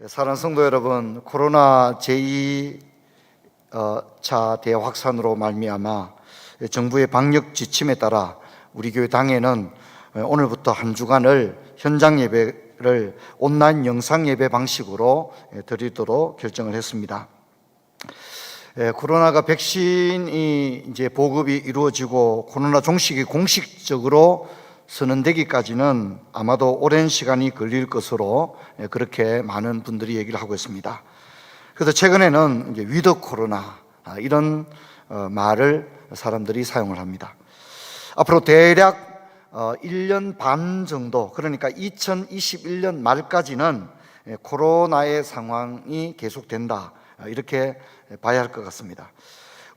사랑하는 성도 여러분, 코로나 제2차 대확산으로 말미암아 정부의 방역 지침에 따라 우리 교회 당회는 오늘부터 한 주간을 현장 예배를 온라인 영상 예배 방식으로 드리도록 결정을 했습니다. 코로나가 백신이 이제 보급이 이루어지고 코로나 종식이 공식적으로 선언되기까지는 아마도 오랜 시간이 걸릴 것으로 그렇게 많은 분들이 얘기를 하고 있습니다. 그래서 최근에는 이제 위드 코로나 이런 말을 사람들이 사용을 합니다. 앞으로 대략 1년 반 정도, 그러니까 2021년 말까지는 코로나의 상황이 계속된다, 이렇게 봐야 할 것 같습니다.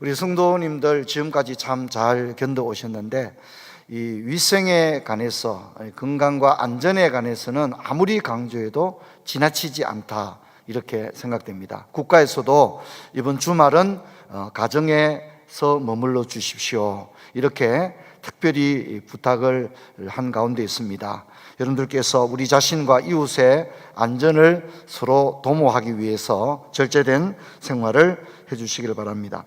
우리 성도님들 지금까지 참 잘 견뎌 오셨는데 이 위생에 관해서, 건강과 안전에 관해서는 아무리 강조해도 지나치지 않다, 이렇게 생각됩니다. 국가에서도 이번 주말은 가정에서 머물러 주십시오, 이렇게 특별히 부탁을 한 가운데 있습니다. 여러분들께서 우리 자신과 이웃의 안전을 서로 도모하기 위해서 절제된 생활을 해주시기를 바랍니다.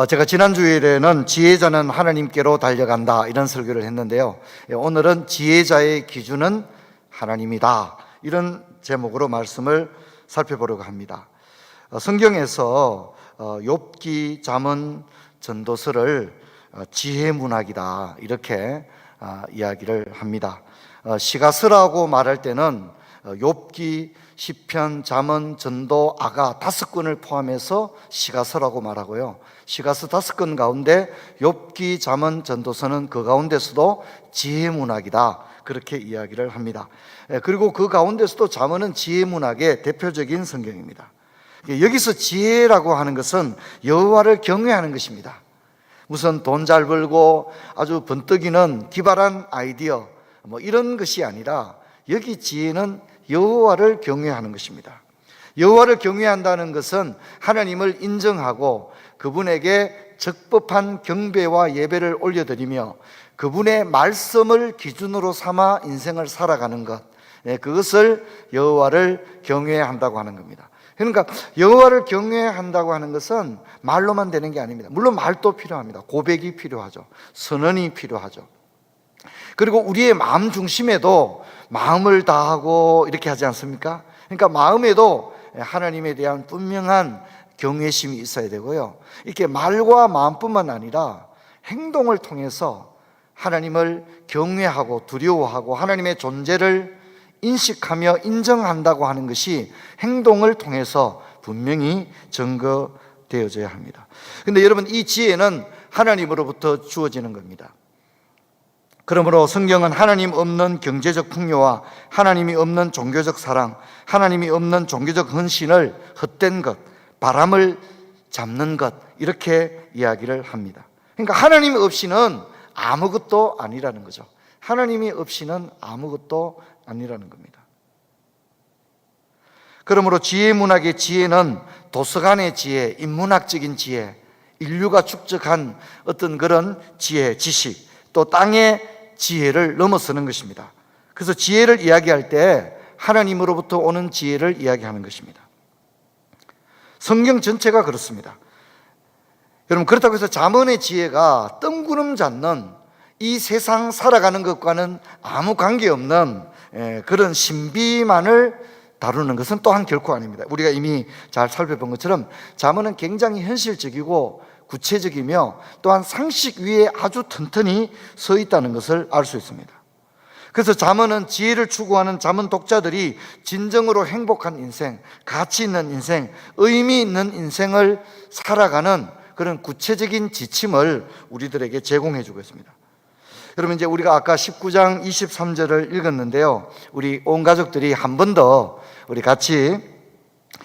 제가 지난 주일에는 지혜자는 하나님께로 달려간다, 이런 설교를 했는데요. 오늘은 지혜자의 기준은 하나님이다, 이런 제목으로 말씀을 살펴보려고 합니다. 성경에서 욥기, 잠언, 전도서를 지혜 문학이다, 이렇게 이야기를 합니다. 시가서라고 말할 때는 욥기, 시편, 잠언, 전도, 아가 5권을 포함해서 시가서라고 말하고요. 시가서 5권 가운데 욥기, 잠언, 전도서는 그 가운데서도 지혜 문학이다, 그렇게 이야기를 합니다. 그리고 그 가운데서도 잠언은 지혜 문학의 대표적인 성경입니다. 여기서 지혜라고 하는 것은 여호와를 경외하는 것입니다. 무슨 돈 잘 벌고 아주 번뜩이는 기발한 아이디어 이런 것이 아니라, 여기 지혜는 여호와를 경외하는 것입니다. 여호와를 경외한다는 것은 하나님을 인정하고 그분에게 적법한 경배와 예배를 올려드리며 그분의 말씀을 기준으로 삼아 인생을 살아가는 것, 그것을 여호와를 경외한다고 하는 겁니다. 그러니까 여호와를 경외한다고 하는 것은 말로만 되는 게 아닙니다. 물론 말도 필요합니다. 고백이 필요하죠. 선언이 필요하죠. 그리고 우리의 마음 중심에도 마음을 다하고 이렇게 하지 않습니까? 그러니까 마음에도 하나님에 대한 분명한 경외심이 있어야 되고요. 이렇게 말과 마음뿐만 아니라 행동을 통해서 하나님을 경외하고 두려워하고 하나님의 존재를 인식하며 인정한다고 하는 것이 행동을 통해서 분명히 증거되어져야 합니다. 그런데 여러분, 이 지혜는 하나님으로부터 주어지는 겁니다. 그러므로 성경은 하나님 없는 경제적 풍요와 하나님이 없는 종교적 사랑, 하나님이 없는 종교적 헌신을 헛된 것, 바람을 잡는 것, 이렇게 이야기를 합니다. 그러니까 하나님 없이는 아무것도 아니라는 거죠. 하나님이 없이는 아무것도 아니라는 겁니다. 그러므로 지혜 문학의 지혜는 도서관의 지혜, 인문학적인 지혜, 인류가 축적한 어떤 그런 지혜, 지식, 또 땅의 지혜를 넘어서는 것입니다. 그래서 지혜를 이야기할 때 하나님으로부터 오는 지혜를 이야기하는 것입니다. 성경 전체가 그렇습니다. 여러분, 그렇다고 해서 잠언의 지혜가 뜬구름 잡는 이 세상 살아가는 것과는 아무 관계없는 그런 신비만을 다루는 것은 또한 결코 아닙니다. 우리가 이미 잘 살펴본 것처럼 잠언은 굉장히 현실적이고 구체적이며 또한 상식 위에 아주 튼튼히 서 있다는 것을 알 수 있습니다. 그래서 잠언은 지혜를 추구하는 잠언 독자들이 진정으로 행복한 인생, 가치 있는 인생, 의미 있는 인생을 살아가는 그런 구체적인 지침을 우리들에게 제공해 주고 있습니다. 여러분, 이제 우리가 아까 19장 23절을 읽었는데요, 우리 온 가족들이 한 번 더 우리 같이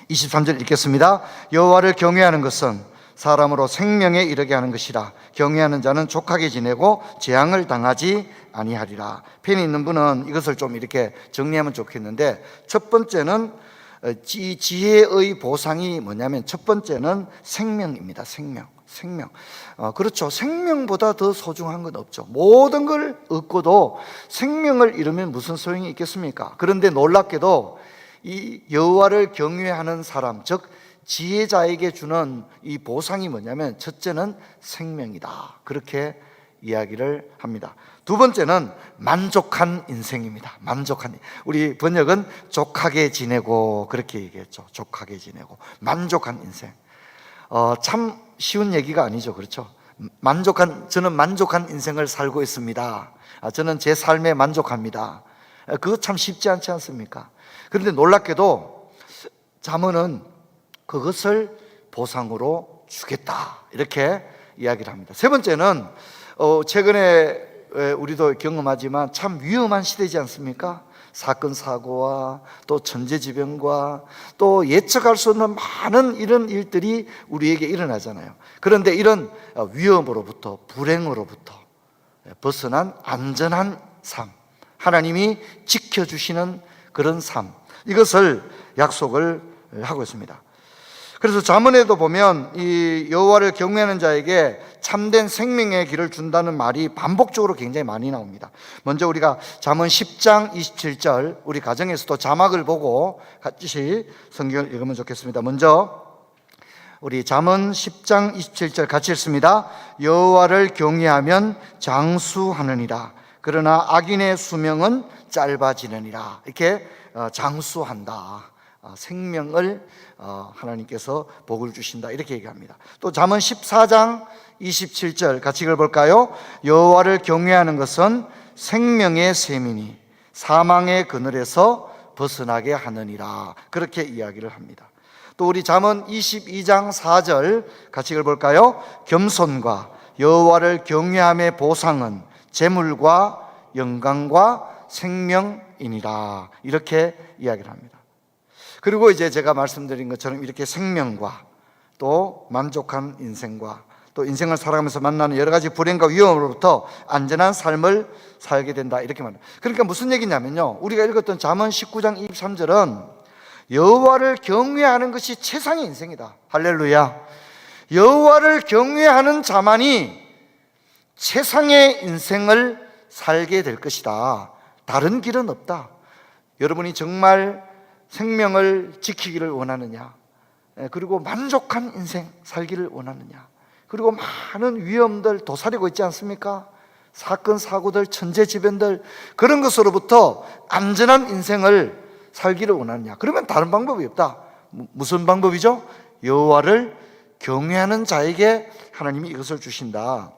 23절 읽겠습니다. 여호와를 경외하는 것은 사람으로 생명에 이르게 하는 것이라. 경외하는 자는 족하게 지내고 재앙을 당하지 아니하리라. 펜이 있는 분은 이것을 좀 이렇게 정리하면 좋겠는데, 첫 번째는 지혜의 보상이 뭐냐면, 첫 번째는 생명입니다. 생명. 그렇죠. 생명보다 더 소중한 건 없죠. 모든 걸 얻고도 생명을 잃으면 무슨 소용이 있겠습니까? 그런데 놀랍게도 이 여호와를 경외하는 사람, 즉 지혜자에게 주는 이 보상이 뭐냐면 첫째는 생명이다, 그렇게 이야기를 합니다. 두 번째는 만족한 인생입니다. 우리 번역은 족하게 지내고 그렇게 얘기했죠. 족하게 지내고 만족한 인생. 참 쉬운 얘기가 아니죠, 그렇죠? 저는 만족한 인생을 살고 있습니다. 저는 제 삶에 만족합니다. 그거 참 쉽지 않지 않습니까? 그런데 놀랍게도 잠언은 그것을 보상으로 주겠다, 이렇게 이야기를 합니다. 세 번째는 최근에 우리도 경험하지만 참 위험한 시대지 않습니까? 사건 사고와 또 천재지변과 또 예측할 수 없는 많은 이런 일들이 우리에게 일어나잖아요. 그런데 이런 위험으로부터, 불행으로부터 벗어난 안전한 삶, 하나님이 지켜주시는 그런 삶, 이것을 약속을 하고 있습니다. 그래서 잠언에도 보면 이 여호와를 경외하는 자에게 참된 생명의 길을 준다는 말이 반복적으로 굉장히 많이 나옵니다. 먼저 우리가 잠언 10장 27절, 우리 가정에서도 자막을 보고 같이 성경을 읽으면 좋겠습니다. 먼저 우리 잠언 10장 27절 같이 읽습니다. 여호와를 경외하면 장수하느니라. 그러나 악인의 수명은 짧아지느니라. 이렇게 장수한다, 생명을 하나님께서 복을 주신다, 이렇게 얘기합니다. 또 잠언 14장 27절 같이 읽어볼까요? 여호와를 경외하는 것은 생명의 셈이니 사망의 그늘에서 벗어나게 하느니라, 그렇게 이야기를 합니다. 또 우리 잠언 22장 4절 같이 읽어볼까요? 겸손과 여호와를 경외함의 보상은 재물과 영광과 생명이니라, 이렇게 이야기를 합니다. 그리고 이제 제가 말씀드린 것처럼 이렇게 생명과 또 만족한 인생과 또 인생을 살아가면서 만나는 여러 가지 불행과 위험으로부터 안전한 삶을 살게 된다, 이렇게 말합니다. 그러니까 무슨 얘기냐면요, 우리가 읽었던 잠언 19장 23절은 여호와를 경외하는 것이 최상의 인생이다. 할렐루야. 여호와를 경외하는 자만이 최상의 인생을 살게 될 것이다. 다른 길은 없다. 여러분이 정말 생명을 지키기를 원하느냐, 그리고 만족한 인생 살기를 원하느냐, 그리고 많은 위험들 도사리고 있지 않습니까? 사건 사고들, 천재지변들, 그런 것으로부터 안전한 인생을 살기를 원하느냐, 그러면 다른 방법이 없다. 무슨 방법이죠? 여호와를 경외하는 자에게 하나님이 이것을 주신다,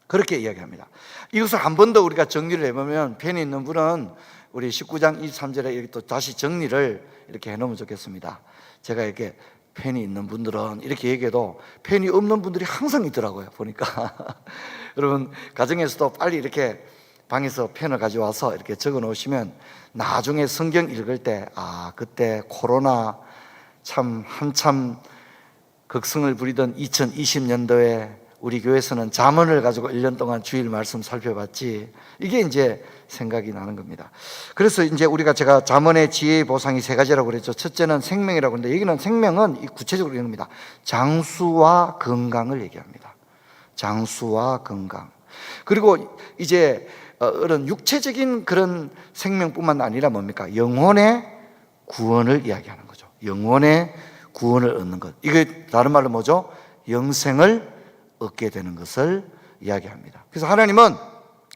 그렇게 이야기합니다. 이것을 한 번 더 우리가 정리를 해보면, 펜이 있는 분은 우리 19장 23절에 이렇게 또 다시 정리를 이렇게 해놓으면 좋겠습니다. 제가 이렇게 펜이 있는 분들은 이렇게 얘기해도 펜이 없는 분들이 항상 있더라고요, 보니까. 여러분 가정에서도 빨리 이렇게 방에서 펜을 가져와서 이렇게 적어 놓으시면 나중에 성경 읽을 때, 그때 코로나 참 한참 극성을 부리던 2020년도에 우리 교회에서는 잠언을 가지고 1년 동안 주일 말씀 살펴봤지, 이게 이제 생각이 나는 겁니다. 그래서 이제 제가 잠언의 지혜의 보상이 세 가지라고 그랬죠. 첫째는 생명이라고 하는데, 여기는 생명은 구체적으로 이런 겁니다. 장수와 건강을 얘기합니다. 장수와 건강. 그리고 이제 그런 육체적인 그런 생명뿐만 아니라 뭡니까? 영혼의 구원을 이야기하는 거죠. 영혼의 구원을 얻는 것. 이게 다른 말로 뭐죠? 영생을 얻게 되는 것을 이야기합니다. 그래서 하나님은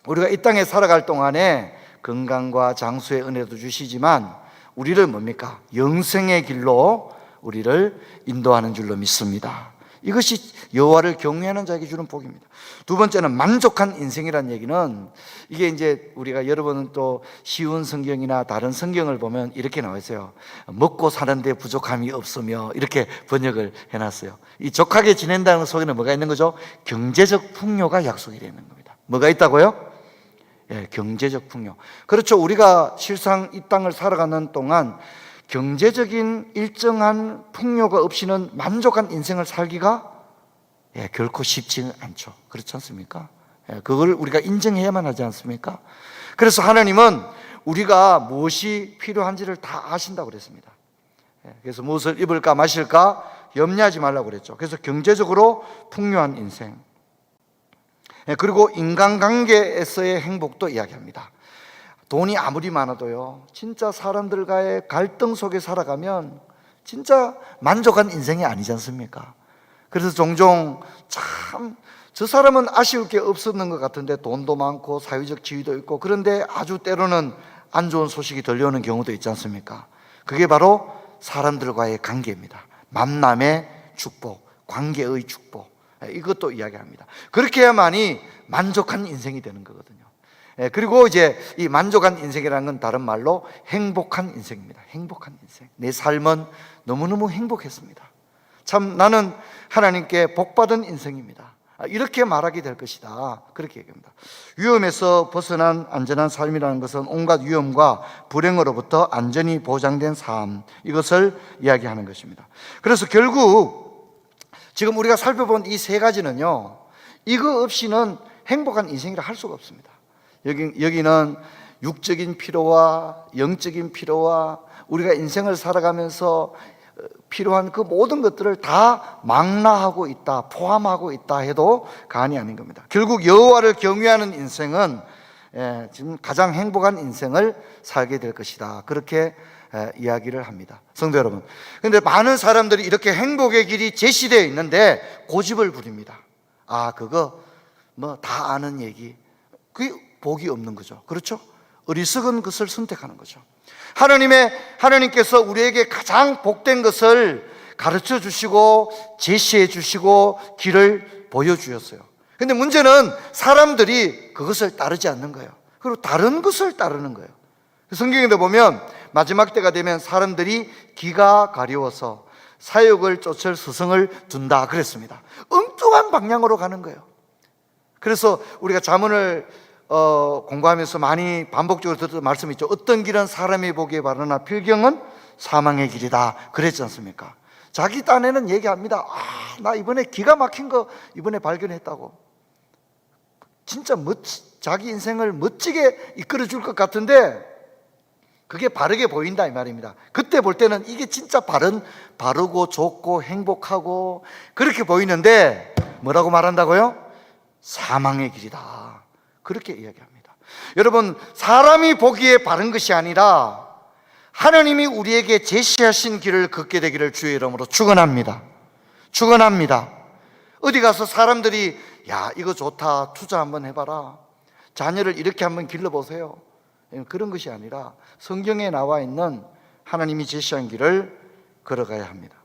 우리가 이 땅에 살아갈 동안에 건강과 장수의 은혜도 주시지만 우리를 뭡니까? 영생의 길로 우리를 인도하는 줄로 믿습니다. 이것이 여호와를 경외하는 자에게 주는 복입니다. 두 번째는 만족한 인생이라는 얘기는, 이게 이제 우리가 여러분은 또 쉬운 성경이나 다른 성경을 보면 이렇게 나와 있어요. 먹고 사는데 부족함이 없으며, 이렇게 번역을 해놨어요. 이 족하게 지낸다는 속에는 뭐가 있는 거죠? 경제적 풍요가 약속이 되는 겁니다. 뭐가 있다고요? 경제적 풍요. 그렇죠. 우리가 실상 이 땅을 살아가는 동안 경제적인 일정한 풍요가 없이는 만족한 인생을 살기가 결코 쉽지는 않죠. 그렇지 않습니까? 그걸 우리가 인정해야만 하지 않습니까? 그래서 하나님은 우리가 무엇이 필요한지를 다 아신다고 그랬습니다. 그래서 무엇을 입을까 마실까 염려하지 말라고 그랬죠. 그래서 경제적으로 풍요한 인생, 그리고 인간관계에서의 행복도 이야기합니다. 돈이 아무리 많아도요, 진짜 사람들과의 갈등 속에 살아가면 진짜 만족한 인생이 아니지 않습니까? 그래서 종종 참 저 사람은 아쉬울 게 없었는 것 같은데 돈도 많고 사회적 지위도 있고, 그런데 아주 때로는 안 좋은 소식이 들려오는 경우도 있지 않습니까? 그게 바로 사람들과의 관계입니다. 만남의 축복, 관계의 축복, 이것도 이야기합니다. 그렇게 해야만이 만족한 인생이 되는 거거든요. 그리고 이제 이 만족한 인생이라는 건 다른 말로 행복한 인생입니다. 행복한 인생. 내 삶은 너무너무 행복했습니다. 참 나는 하나님께 복받은 인생입니다. 이렇게 말하게 될 것이다. 그렇게 얘기합니다. 위험에서 벗어난 안전한 삶이라는 것은 온갖 위험과 불행으로부터 안전히 보장된 삶, 이것을 이야기하는 것입니다. 그래서 결국 지금 우리가 살펴본 이 세 가지는요, 이거 없이는 행복한 인생이라 할 수가 없습니다. 여기는 육적인 필요와 영적인 필요와 우리가 인생을 살아가면서 필요한 그 모든 것들을 다 망라하고 있다, 포함하고 있다 해도 과언이 아닌 겁니다. 결국 여호와를 경외하는 인생은 지금 가장 행복한 인생을 살게 될 것이다, 그렇게 이야기를 합니다. 성도 여러분, 그런데 많은 사람들이 이렇게 행복의 길이 제시되어 있는데 고집을 부립니다. 그거 뭐 다 아는 얘기, 그게 복이 없는 거죠. 그렇죠? 어리석은 것을 선택하는 거죠. 하나님께서 우리에게 가장 복된 것을 가르쳐 주시고 제시해 주시고 길을 보여주셨어요. 근데 문제는 사람들이 그것을 따르지 않는 거예요. 그리고 다른 것을 따르는 거예요. 성경에도 보면 마지막 때가 되면 사람들이 기가 가려워서 사욕을 쫓을 스승을 둔다 그랬습니다. 엉뚱한 방향으로 가는 거예요. 그래서 우리가 잠언을 공부하면서 많이 반복적으로 듣던 말씀이 있죠. 어떤 길은 사람이 보기에 바르나 필경은 사망의 길이다 그랬지 않습니까? 자기 딴에는 얘기합니다. 나 이번에 기가 막힌 거 이번에 발견했다고. 진짜 자기 인생을 멋지게 이끌어 줄 것 같은데 그게 바르게 보인다 이 말입니다. 그때 볼 때는 이게 진짜 바르고 좋고 행복하고 그렇게 보이는데 뭐라고 말한다고요? 사망의 길이다, 그렇게 이야기합니다. 여러분, 사람이 보기에 바른 것이 아니라 하나님이 우리에게 제시하신 길을 걷게 되기를 주의 이름으로 축원합니다. 축원합니다. 어디 가서 사람들이 야 이거 좋다, 투자 한번 해봐라, 자녀를 이렇게 한번 길러보세요, 그런 것이 아니라 성경에 나와 있는 하나님이 제시한 길을 걸어가야 합니다.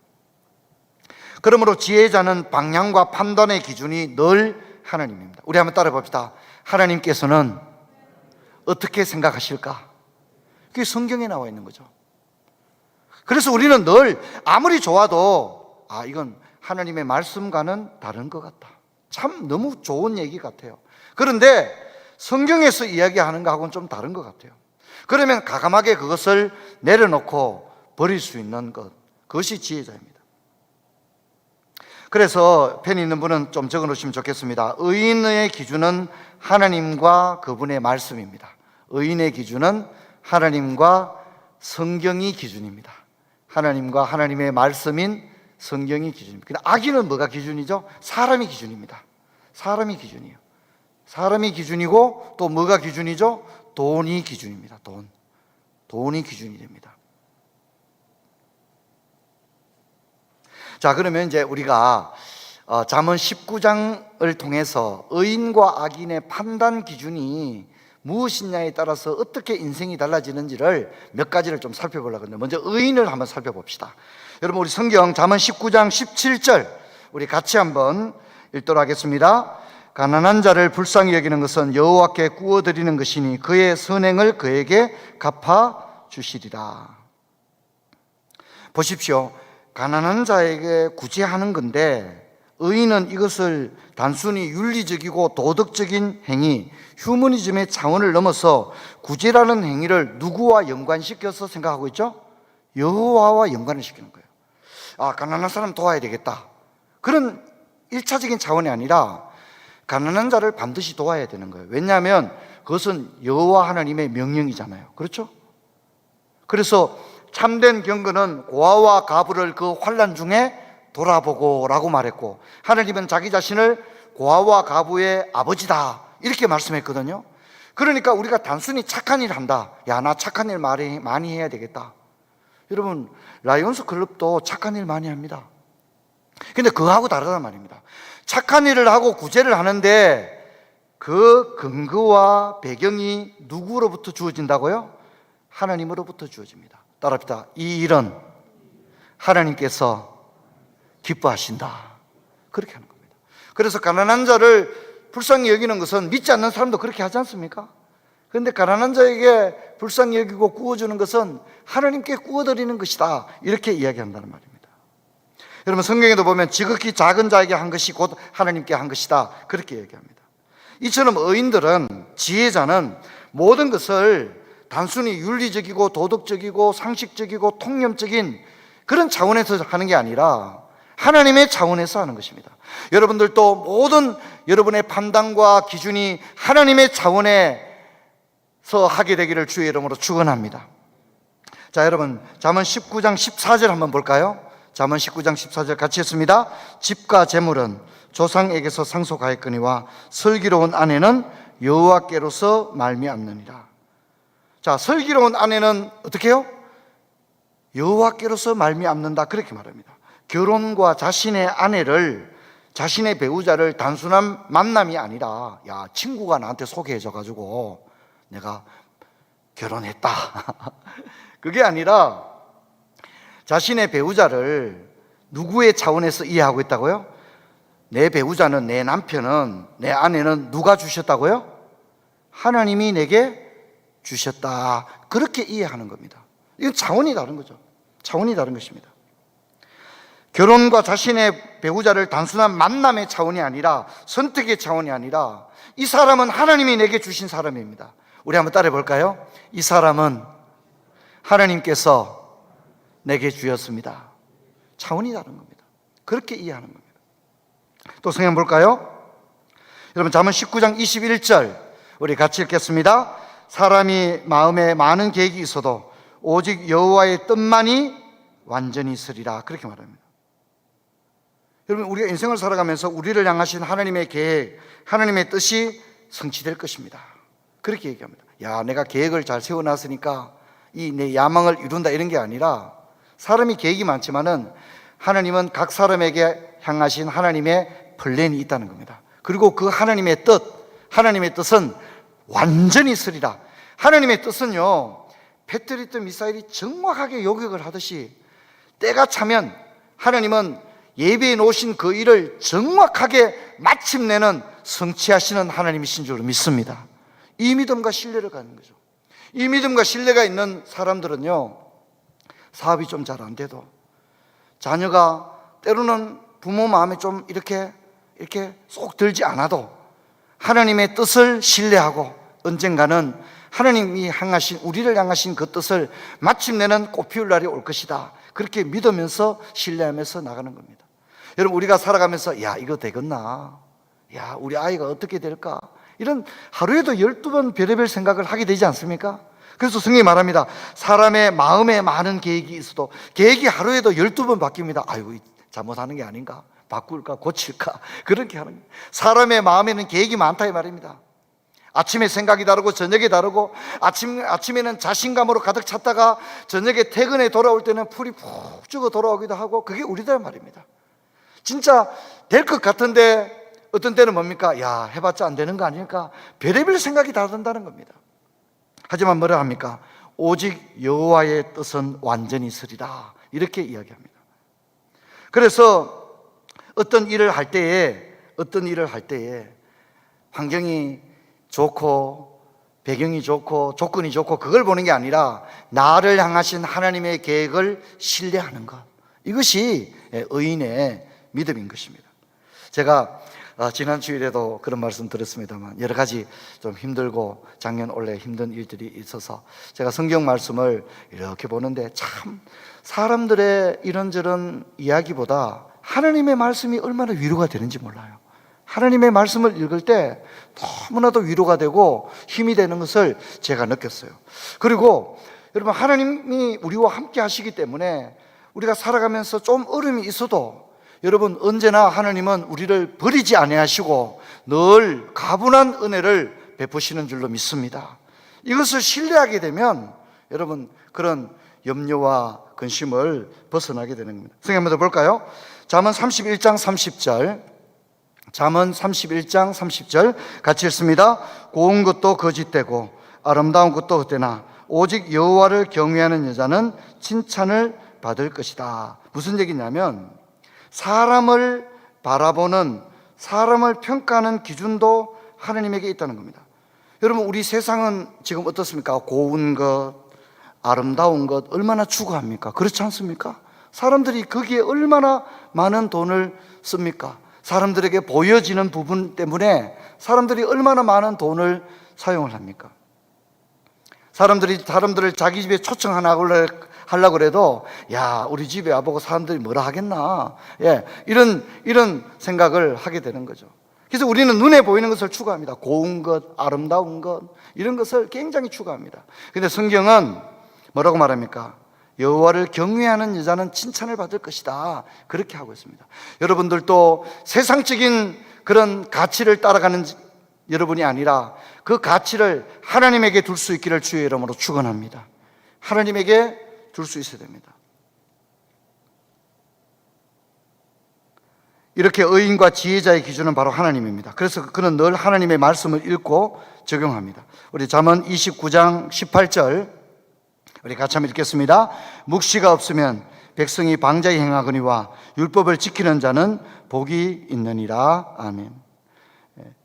그러므로 지혜자는 방향과 판단의 기준이 늘 하나님입니다. 우리 한번 따라 봅시다. 하나님께서는 어떻게 생각하실까? 그게 성경에 나와 있는 거죠. 그래서 우리는 늘 아무리 좋아도 이건 하나님의 말씀과는 다른 것 같다, 참 너무 좋은 얘기 같아요. 그런데 성경에서 이야기하는 거하고는 좀 다른 것 같아요. 그러면 과감하게 그것을 내려놓고 버릴 수 있는 것, 그것이 지혜자입니다. 그래서 펜 있는 분은 좀 적어놓으시면 좋겠습니다. 의인의 기준은 하나님과 그분의 말씀입니다. 의인의 기준은 하나님과 성경이 기준입니다. 하나님과 하나님의 말씀인 성경이 기준입니다. 근데 악인은 뭐가 기준이죠? 사람이 기준입니다. 사람이 기준이에요. 사람이 기준이고 또 뭐가 기준이죠? 돈이 기준입니다. 돈이 기준이 됩니다. 자, 그러면 이제 우리가 잠언 19장을 통해서 의인과 악인의 판단 기준이 무엇이냐에 따라서 어떻게 인생이 달라지는지를 몇 가지를 좀 살펴보려고 하는데, 먼저 의인을 한번 살펴봅시다. 여러분, 우리 성경 잠언 19장 17절 우리 같이 한번 읽도록 하겠습니다. 가난한 자를 불쌍히 여기는 것은 여호와께 구워드리는 것이니 그의 선행을 그에게 갚아 주시리라. 보십시오. 가난한 자에게 구제하는 건데 의인은 이것을 단순히 윤리적이고 도덕적인 행위, 휴머니즘의 차원을 넘어서 구제라는 행위를 누구와 연관시켜서 생각하고 있죠? 여호와와 연관을 시키는 거예요. 가난한 사람 도와야 되겠다, 그런 1차적인 차원이 아니라 가난한 자를 반드시 도와야 되는 거예요. 왜냐하면 그것은 여호와 하나님의 명령이잖아요. 그렇죠? 그래서 참된 경건은 고아와 가부를 그 환난 중에 돌아보고 라고 말했고, 하나님은 자기 자신을 고아와 가부의 아버지다 이렇게 말씀했거든요. 그러니까 우리가 단순히 착한 일 한다. 야, 나 착한 일 많이 해야 되겠다. 여러분, 라이온스 클럽도 착한 일 많이 합니다. 근데 그거하고 다르단 말입니다. 착한 일을 하고 구제를 하는데 그 근거와 배경이 누구로부터 주어진다고요? 하나님으로부터 주어집니다. 따라합시다. 이 일은 하나님께서 기뻐하신다. 그렇게 하는 겁니다. 그래서 가난한 자를 불쌍히 여기는 것은 믿지 않는 사람도 그렇게 하지 않습니까? 그런데 가난한 자에게 불쌍히 여기고 구워주는 것은 하나님께 구워드리는 것이다. 이렇게 이야기한다는 말입니다. 여러분, 성경에도 보면 지극히 작은 자에게 한 것이 곧 하나님께 한 것이다. 그렇게 얘기합니다. 이처럼 의인들은, 지혜자는 모든 것을 단순히 윤리적이고 도덕적이고 상식적이고 통념적인 그런 차원에서 하는 게 아니라 하나님의 차원에서 하는 것입니다. 여러분들도 모든 여러분의 판단과 기준이 하나님의 차원에서 하게 되기를 주의 이름으로 축원합니다. 자, 여러분, 잠언 19장 14절 한번 볼까요? 잠언 19장 14절 같이 했습니다. 집과 재물은 조상에게서 상속하였거니와 슬기로운 아내는 여호와께로서 말미암느니라. 자, 슬기로운 아내는 어떻게 해요? 여호와께로서 말미암는다. 그렇게 말합니다. 결혼과 자신의 아내를, 자신의 배우자를 단순한 만남이 아니라, 야, 친구가 나한테 소개해줘가지고 내가 결혼했다. 그게 아니라 자신의 배우자를 누구의 차원에서 이해하고 있다고요? 내 배우자는, 내 남편은, 내 아내는 누가 주셨다고요? 하나님이 내게 주셨다. 그렇게 이해하는 겁니다. 이건 차원이 다른 거죠. 차원이 다른 것입니다. 결혼과 자신의 배우자를 단순한 만남의 차원이 아니라, 선택의 차원이 아니라, 이 사람은 하나님이 내게 주신 사람입니다. 우리 한번 따라해 볼까요? 이 사람은 하나님께서 내게 주었습니다. 차원이 다른 겁니다. 그렇게 이해하는 겁니다. 또 성경 볼까요? 여러분, 잠언 19장 21절 우리 같이 읽겠습니다. 사람이 마음에 많은 계획이 있어도 오직 여호와의 뜻만이 완전히 있으리라. 그렇게 말합니다. 여러분, 우리가 인생을 살아가면서 우리를 향하신 하나님의 계획, 하나님의 뜻이 성취될 것입니다. 그렇게 얘기합니다. 야, 내가 계획을 잘 세워놨으니까 이 내 야망을 이룬다, 이런 게 아니라, 사람이 계획이 많지만은 하나님은 각 사람에게 향하신 하나님의 플랜이 있다는 겁니다. 그리고 그 하나님의 뜻은 완전히 있으리라. 하나님의 뜻은요, 패트리트 미사일이 정확하게 요격을 하듯이 때가 차면 하나님은 예비해 놓으신 그 일을 정확하게 마침내는 성취하시는 하나님이신 줄 믿습니다. 이 믿음과 신뢰를 갖는 거죠. 이 믿음과 신뢰가 있는 사람들은요, 사업이 좀 잘 안 돼도, 자녀가 때로는 부모 마음에 좀 이렇게 쏙 들지 않아도 하나님의 뜻을 신뢰하고 언젠가는 하나님이 향하신, 우리를 향하신 그 뜻을 마침내는 꽃피울 날이 올 것이다. 그렇게 믿으면서 신뢰하면서 나가는 겁니다. 여러분, 우리가 살아가면서 야, 이거 되겠나? 야, 우리 아이가 어떻게 될까? 이런 하루에도 12번 별의별 생각을 하게 되지 않습니까? 그래서 성경이 말합니다. 사람의 마음에 많은 계획이 있어도 계획이 하루에도 12번 바뀝니다. 아이고, 잘못하는 게 아닌가? 바꿀까? 고칠까? 그렇게 하는 거예요. 사람의 마음에는 계획이 많다, 이 말입니다. 아침에 생각이 다르고 저녁에 다르고, 아침에는 자신감으로 가득 찼다가 저녁에 퇴근에 돌아올 때는 풀이 푹 죽어 돌아오기도 하고, 그게 우리들 말입니다. 진짜 될 것 같은데 어떤 때는 뭡니까? 야, 해봤자 안 되는 거 아닐까? 별의별 생각이 다 든다는 겁니다. 하지만 뭐라 합니까? 오직 여호와의 뜻은 완전히 서리라. 이렇게 이야기합니다. 그래서 어떤 일을 할 때에 환경이 좋고 배경이 좋고 조건이 좋고 그걸 보는 게 아니라 나를 향하신 하나님의 계획을 신뢰하는 것, 이것이 의인의 믿음인 것입니다. 제가 지난 주일에도 그런 말씀 드렸습니다만, 여러 가지 좀 힘들고 작년 올해 힘든 일들이 있어서 제가 성경 말씀을 이렇게 보는데, 참 사람들의 이런저런 이야기보다 하나님의 말씀이 얼마나 위로가 되는지 몰라요. 하나님의 말씀을 읽을 때 너무나도 위로가 되고 힘이 되는 것을 제가 느꼈어요. 그리고 여러분, 하나님이 우리와 함께 하시기 때문에 우리가 살아가면서 좀 어려움이 있어도, 여러분, 언제나 하나님은 우리를 버리지 아니하시고 늘 가분한 은혜를 베푸시는 줄로 믿습니다. 이것을 신뢰하게 되면 여러분 그런 염려와 근심을 벗어나게 되는 겁니다. 성경 한번 볼까요? 잠언 31장 30절, 잠언 31장 30절 같이 읽습니다. 고운 것도 거짓되고 아름다운 것도 헛되나 오직 여호와를 경외하는 여자는 칭찬을 받을 것이다. 무슨 얘기냐면 사람을 바라보는, 사람을 평가하는 기준도 하나님에게 있다는 겁니다. 여러분 우리 세상은 지금 어떻습니까? 고운 것, 아름다운 것 얼마나 추구합니까? 그렇지 않습니까? 사람들이 거기에 얼마나 많은 돈을 씁니까? 사람들에게 보여지는 부분 때문에 사람들이 얼마나 많은 돈을 사용을 합니까? 사람들을 자기 집에 초청하려고 그래도 야 우리 집에 와보고 사람들이 뭐라 하겠나, 이런 생각을 하게 되는 거죠. 그래서 우리는 눈에 보이는 것을 추구합니다. 고운 것, 아름다운 것, 이런 것을 굉장히 추구합니다. 근데 성경은 뭐라고 말합니까? 여호와를 경외하는 여자는 칭찬을 받을 것이다, 그렇게 하고 있습니다. 여러분들도 세상적인 그런 가치를 따라가는 여러분이 아니라 그 가치를 하나님에게 둘 수 있기를 주의 이름으로 축원합니다. 하나님에게 둘 수 있어야 됩니다. 이렇게 의인과 지혜자의 기준은 바로 하나님입니다. 그래서 그는 늘 하나님의 말씀을 읽고 적용합니다. 우리 잠언 29장 18절 우리 같이 한번 읽겠습니다. 묵시가 없으면 백성이 방자히 행하거니와 율법을 지키는 자는 복이 있느니라. 아멘.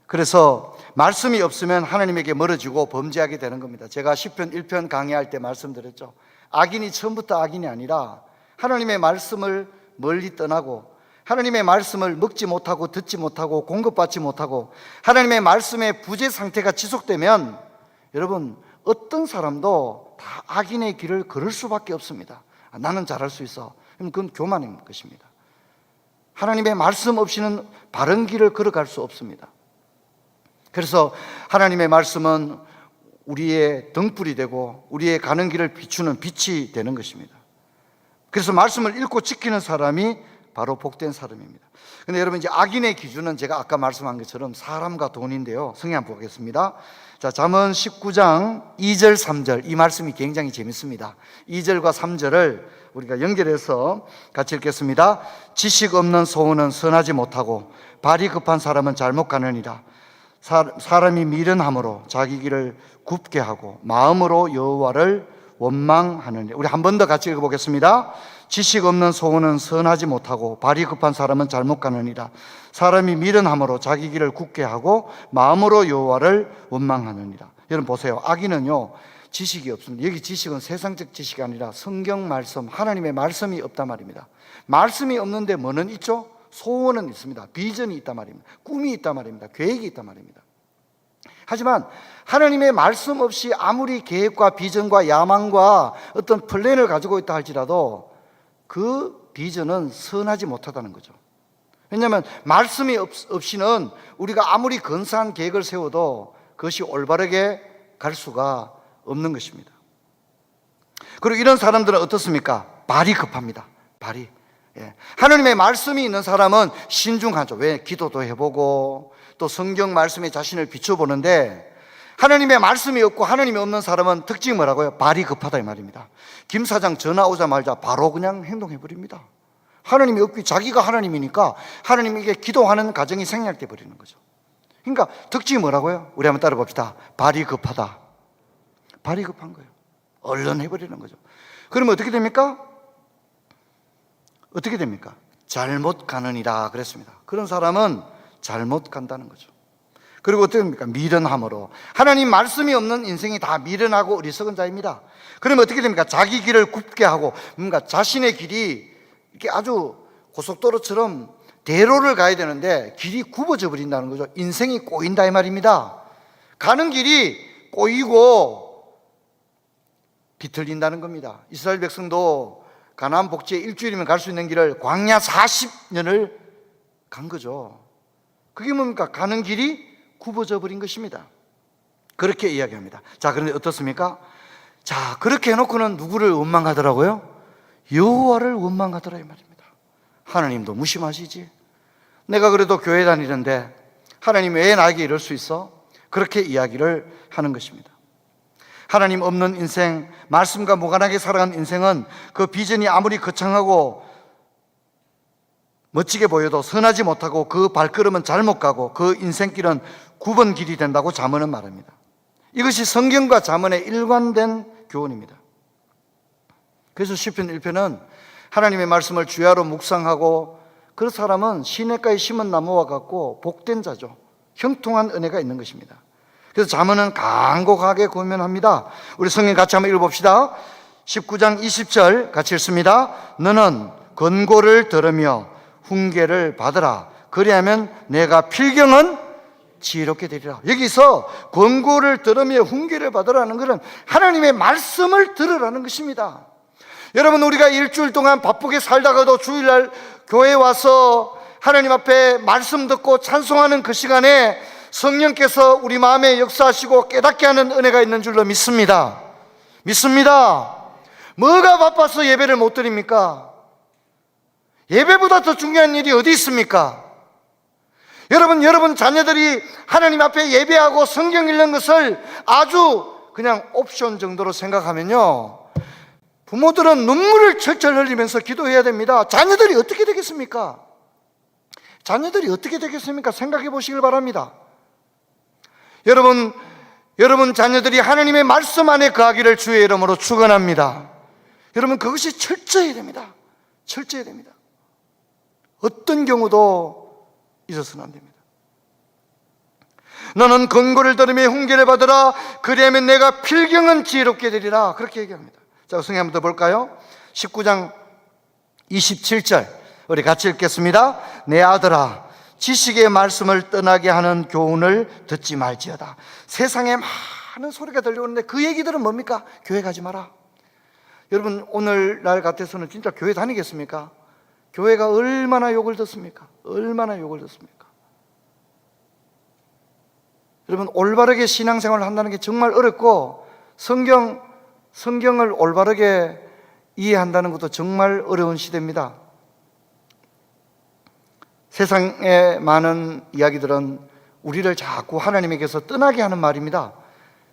그래서 말씀이 없으면 하나님에게 멀어지고 범죄하게 되는 겁니다. 제가 시편 1편 강의할 때 말씀드렸죠. 악인이 처음부터 악인이 아니라 하나님의 말씀을 멀리 떠나고 하나님의 말씀을 먹지 못하고 듣지 못하고 공급받지 못하고 하나님의 말씀의 부재 상태가 지속되면 여러분 어떤 사람도 다 악인의 길을 걸을 수밖에 없습니다. 나는 잘할 수 있어. 그건 교만인 것입니다. 하나님의 말씀 없이는 바른 길을 걸어갈 수 없습니다. 그래서 하나님의 말씀은 우리의 등불이 되고 우리의 가는 길을 비추는 빛이 되는 것입니다. 그래서 말씀을 읽고 지키는 사람이 바로 복된 사람입니다. 근데 여러분 이제 악인의 기준은 제가 아까 말씀한 것처럼 사람과 돈인데요. 성경 한번 보겠습니다. 자, 잠언 19장 2절 3절 이 말씀이 굉장히 재밌습니다. 2절과 3절을 우리가 연결해서 같이 읽겠습니다. 지식 없는 소원은 선하지 못하고 발이 급한 사람은 잘못 가느니라. 사람이 미련함으로 자기 길을 굽게 하고 마음으로 여호와를 원망하느니. 우리 한 번 더 같이 읽어보겠습니다. 지식 없는 소원은 선하지 못하고 발이 급한 사람은 잘못 가느니라. 사람이 미련함으로 자기 길을 굽게 하고 마음으로 여호와를 원망하느니라. 여러분 보세요. 악인은요 지식이 없습니다. 여기 지식은 세상적 지식이 아니라 성경 말씀, 하나님의 말씀이 없단 말입니다. 말씀이 없는데 뭐는 있죠? 소원은 있습니다. 비전이 있단 말입니다. 꿈이 있단 말입니다. 계획이 있단 말입니다. 하지만 하나님의 말씀 없이 아무리 계획과 비전과 야망과 어떤 플랜을 가지고 있다 할지라도 그 비전은 선하지 못하다는 거죠. 왜냐하면 말씀이 없이는 우리가 아무리 근사한 계획을 세워도 그것이 올바르게 갈 수가 없는 것입니다. 그리고 이런 사람들은 어떻습니까? 발이 급합니다. 발이. 하나님의 말씀이 있는 사람은 신중하죠. 왜? 기도도 해보고 또 성경 말씀에 자신을 비춰보는데 하나님의 말씀이 없고 하나님이 없는 사람은 특징이 뭐라고요? 발이 급하다 이 말입니다. 김 사장 전화 오자마자 바로 그냥 행동해버립니다. 하나님이 없기, 자기가 하나님이니까 하나님에게 기도하는 가정이 생략돼 버리는 거죠. 그러니까 특징이 뭐라고요? 우리 한번 따라 봅시다. 발이 급하다. 발이 급한 거예요. 얼른 해버리는 거죠. 그러면 어떻게 됩니까? 어떻게 됩니까? 잘못 가느니라 그랬습니다. 그런 사람은 잘못 간다는 거죠. 그리고 어떻게 됩니까? 미련함으로. 하나님 말씀이 없는 인생이 다 미련하고 어리석은 자입니다. 그러면 어떻게 됩니까? 자기 길을 굽게 하고 뭔가 자신의 길이 이렇게 아주 고속도로처럼 대로를 가야 되는데 길이 굽어져 버린다는 거죠. 인생이 꼬인다 이 말입니다. 가는 길이 꼬이고 비틀린다는 겁니다. 이스라엘 백성도 가나안 복지에 일주일이면 갈 수 있는 길을 광야 40년을 간 거죠. 그게 뭡니까? 가는 길이 굽어져 버린 것입니다. 그렇게 이야기합니다. 자, 그런데 어떻습니까? 자, 그렇게 해놓고는 누구를 원망하더라고요? 여호와를 원망하더라 이 말입니다. 하나님도 무심하시지? 내가 그래도 교회 다니는데 하나님 왜 나에게 이럴 수 있어? 그렇게 이야기를 하는 것입니다. 하나님 없는 인생, 말씀과 무관하게 살아간 인생은 그 비전이 아무리 거창하고 멋지게 보여도 선하지 못하고 그 발걸음은 잘못 가고 그 인생길은 9번 길이 된다고 잠언은 말합니다. 이것이 성경과 잠언의 일관된 교훈입니다. 그래서 시편 1편은 하나님의 말씀을 주야로 묵상하고 그 사람은 시냇가에 심은 나무와 같고 복된 자죠. 형통한 은혜가 있는 것입니다. 그래서 잠언은 간곡하게 권면합니다. 우리 성경 같이 한번 읽어봅시다. 19장 20절 같이 읽습니다. 너는 권고를 들으며 훈계를 받으라. 그리하면 내가 필경은 지혜롭게 되리라. 여기서 권고를 들으며 훈계를 받으라는 것은 하나님의 말씀을 들으라는 것입니다. 여러분, 우리가 일주일 동안 바쁘게 살다가도 주일날 교회에 와서 하나님 앞에 말씀 듣고 찬송하는 그 시간에 성령께서 우리 마음에 역사하시고 깨닫게 하는 은혜가 있는 줄로 믿습니다. 뭐가 바빠서 예배를 못 드립니까? 예배보다 더 중요한 일이 어디 있습니까? 여러분 자녀들이 하나님 앞에 예배하고 성경 읽는 것을 아주 그냥 옵션 정도로 생각하면요, 부모들은 눈물을 철철 흘리면서 기도해야 됩니다. 자녀들이 어떻게 되겠습니까? 생각해 보시길 바랍니다. 여러분 자녀들이 하나님의 말씀 안에 거하기를 주의 이름으로 축원합니다. 여러분, 그것이 철저해야 됩니다. 어떤 경우도 있어서는 안 됩니다. 너는 권고를 들으며 훈계를 받으라. 그리하면 내가 필경은 지혜롭게 되리라. 그렇게 얘기합니다. 자, 성경 한번 더 볼까요? 19장 27절 우리 같이 읽겠습니다. 내 아들아, 지식의 말씀을 떠나게 하는 교훈을 듣지 말지어다. 세상에 많은 소리가 들려오는데 그 얘기들은 뭡니까? 교회 가지 마라. 여러분, 오늘날 같아서는 진짜 교회 다니겠습니까? 교회가 얼마나 욕을 듣습니까? 여러분, 올바르게 신앙생활을 한다는 게 정말 어렵고 성경을 올바르게 이해한다는 것도 정말 어려운 시대입니다. 세상의 많은 이야기들은 우리를 자꾸 하나님에게서 떠나게 하는 말입니다.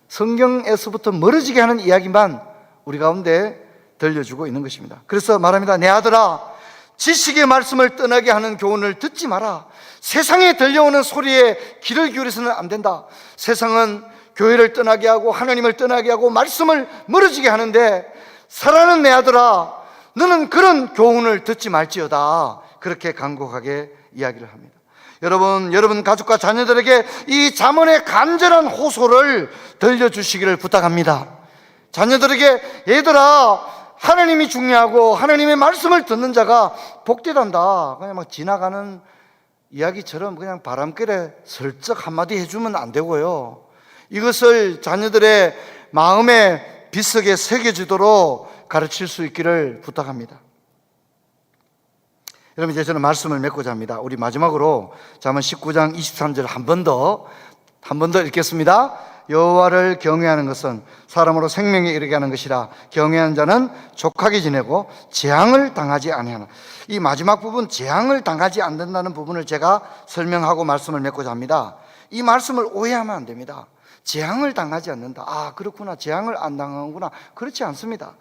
성경에서부터 멀어지게 하는 이야기만 우리 가운데 들려주고 있는 것입니다. 그래서 말합니다. 내 아들아, 지식의 말씀을 떠나게 하는 교훈을 듣지 마라. 세상에 들려오는 소리에 귀를 기울여서는 안 된다. 세상은 교회를 떠나게 하고 하나님을 떠나게 하고 말씀을 멀어지게 하는데, 사랑하는 내 아들아, 너는 그런 교훈을 듣지 말지어다. 그렇게 간곡하게 이야기를 합니다. 여러분 가족과 자녀들에게 이 잠언의 간절한 호소를 들려주시기를 부탁합니다. 자녀들에게, 얘들아, 하나님이 중요하고 하나님의 말씀을 듣는 자가 복되단다. 그냥 막 지나가는 이야기처럼 그냥 바람결에 슬쩍 한마디 해주면 안 되고요, 이것을 자녀들의 마음에 빗속에 새겨지도록 가르칠 수 있기를 부탁합니다. 여러분, 이제 저는 말씀을 맺고자 합니다. 우리 마지막으로 잠언 19장 23절 한 번 더 읽겠습니다. 여호와를 경외하는 것은 사람으로 생명에 이르게 하는 것이라. 경외하는 자는 족하게 지내고 재앙을 당하지 아니하나. 이 마지막 부분, 재앙을 당하지 않는다는 부분을 제가 설명하고 말씀을 맺고자 합니다. 이 말씀을 오해하면 안 됩니다. 재앙을 당하지 않는다. 아, 그렇구나, 재앙을 안 당하는구나. 그렇지 않습니다.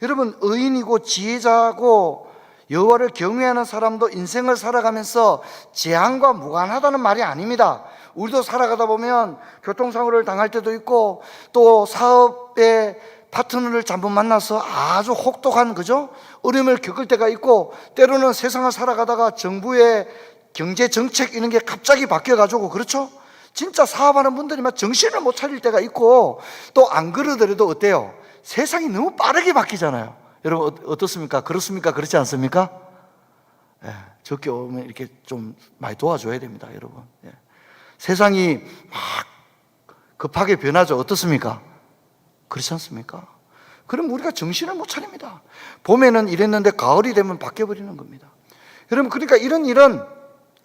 여러분, 의인이고 지혜자고 여호와를 경외하는 사람도 인생을 살아가면서 재앙과 무관하다는 말이 아닙니다. 우리도 살아가다 보면 교통사고를 당할 때도 있고, 또 사업에 파트너를 잘못 만나서 아주 혹독한 어려움을 겪을 때가 있고, 때로는 세상을 살아가다가 정부의 경제 정책 이런 게 갑자기 바뀌어가지고, 그렇죠? 진짜 사업하는 분들이 막 정신을 못 차릴 때가 있고, 또 안 그러더라도 어때요? 세상이 너무 빠르게 바뀌잖아요. 여러분, 어떻습니까? 그렇습니까? 그렇지 않습니까? 예, 적게 오면 이렇게 좀 많이 도와줘야 됩니다, 여러분. 예. 세상이 막 급하게 변하죠. 어떻습니까? 그렇지 않습니까? 그럼 우리가 정신을 못 차립니다. 봄에는 이랬는데 가을이 되면 바뀌어버리는 겁니다. 여러분, 그러니까 이런 일은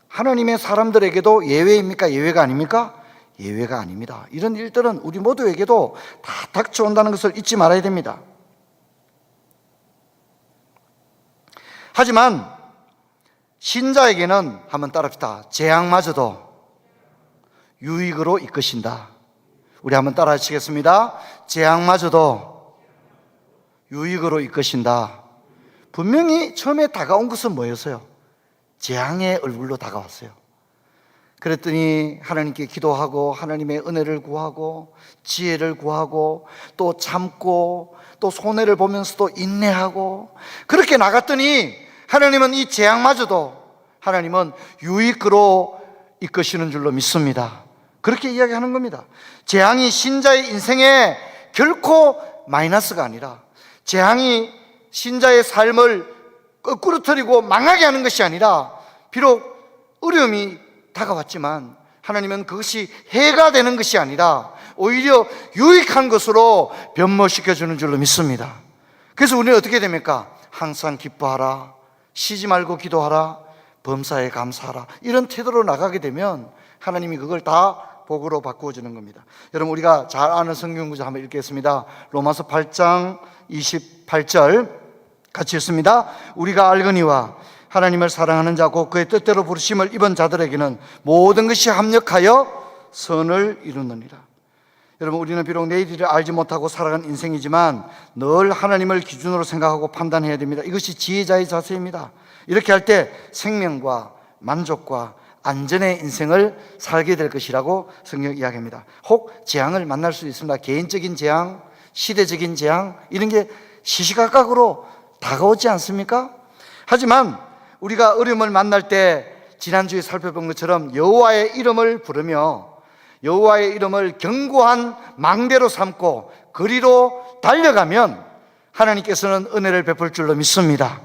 하나님의 사람들에게도 예외입니까? 예외가 아닙니까? 예외가 아닙니다. 이런 일들은 우리 모두에게도 다 닥쳐온다는 것을 잊지 말아야 됩니다. 하지만 신자에게는, 한번 따라합시다, 재앙마저도 유익으로 이끄신다. 우리 한번 따라 하시겠습니다. 재앙마저도 유익으로 이끄신다. 분명히 처음에 다가온 것은 뭐였어요? 재앙의 얼굴로 다가왔어요. 그랬더니 하나님께 기도하고 하나님의 은혜를 구하고 지혜를 구하고 또 참고 또 손해를 보면서도 인내하고 그렇게 나갔더니 하나님은 이 재앙마저도 하나님은 유익으로 이끄시는 줄로 믿습니다. 그렇게 이야기하는 겁니다. 재앙이 신자의 인생에 결코 마이너스가 아니라, 재앙이 신자의 삶을 거꾸로 틀리고 망하게 하는 것이 아니라, 비록 어려움이 다가왔지만 하나님은 그것이 해가 되는 것이 아니라 오히려 유익한 것으로 변모시켜주는 줄로 믿습니다. 그래서 우리는 어떻게 됩니까? 항상 기뻐하라, 쉬지 말고 기도하라, 범사에 감사하라, 이런 태도로 나가게 되면 하나님이 그걸 다 복으로 바꾸어 주는 겁니다. 여러분, 우리가 잘 아는 성경 구절 한번 읽겠습니다. 로마서 8장 28절 같이 읽습니다. 우리가 알거니와 하나님을 사랑하는 자 곧 그의 뜻대로 부르심을 입은 자들에게는 모든 것이 합력하여 선을 이루느니라. 여러분, 우리는 비록 내일을 알지 못하고 살아간 인생이지만 늘 하나님을 기준으로 생각하고 판단해야 됩니다. 이것이 지혜자의 자세입니다. 이렇게 할 때 생명과 만족과 안전의 인생을 살게 될 것이라고 성경 이야기합니다. 혹 재앙을 만날 수 있습니다. 개인적인 재앙, 시대적인 재앙, 이런 게 시시각각으로 다가오지 않습니까? 하지만 우리가 어려움을 만날 때 지난주에 살펴본 것처럼 여호와의 이름을 부르며 여호와의 이름을 견고한 망대로 삼고 그리로 달려가면 하나님께서는 은혜를 베풀 줄로 믿습니다.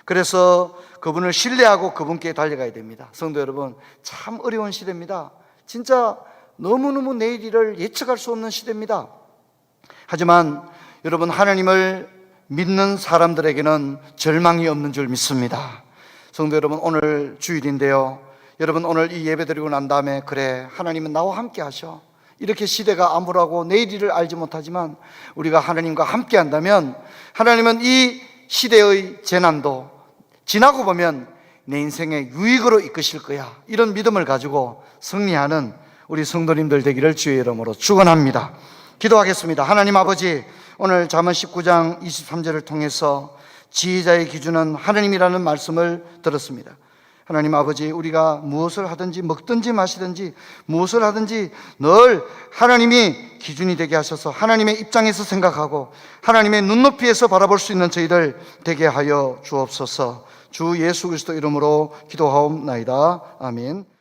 그래서 그분을 신뢰하고 그분께 달려가야 됩니다. 성도 여러분, 참 어려운 시대입니다. 진짜 너무너무 내일을 예측할 수 없는 시대입니다. 하지만 여러분, 하나님을 믿는 사람들에게는 절망이 없는 줄 믿습니다. 성도 여러분, 오늘 주일인데요, 여러분 오늘 이 예배 드리고 난 다음에 그래, 하나님은 나와 함께 하셔, 이렇게 시대가 암울하고 내일을 알지 못하지만 우리가 하나님과 함께 한다면 하나님은 이 시대의 재난도 지나고 보면 내 인생의 유익으로 이끄실 거야, 이런 믿음을 가지고 승리하는 우리 성도님들 되기를 주의 이름으로 축원합니다. 기도하겠습니다. 하나님 아버지, 오늘 잠언 19장 23절을 통해서 지혜자의 기준은 하나님이라는 말씀을 들었습니다. 하나님 아버지, 우리가 무엇을 하든지 먹든지 마시든지 무엇을 하든지 늘 하나님이 기준이 되게 하셔서 하나님의 입장에서 생각하고 하나님의 눈높이에서 바라볼 수 있는 저희들 되게 하여 주옵소서. 주 예수 그리스도 이름으로 기도하옵나이다. 아멘.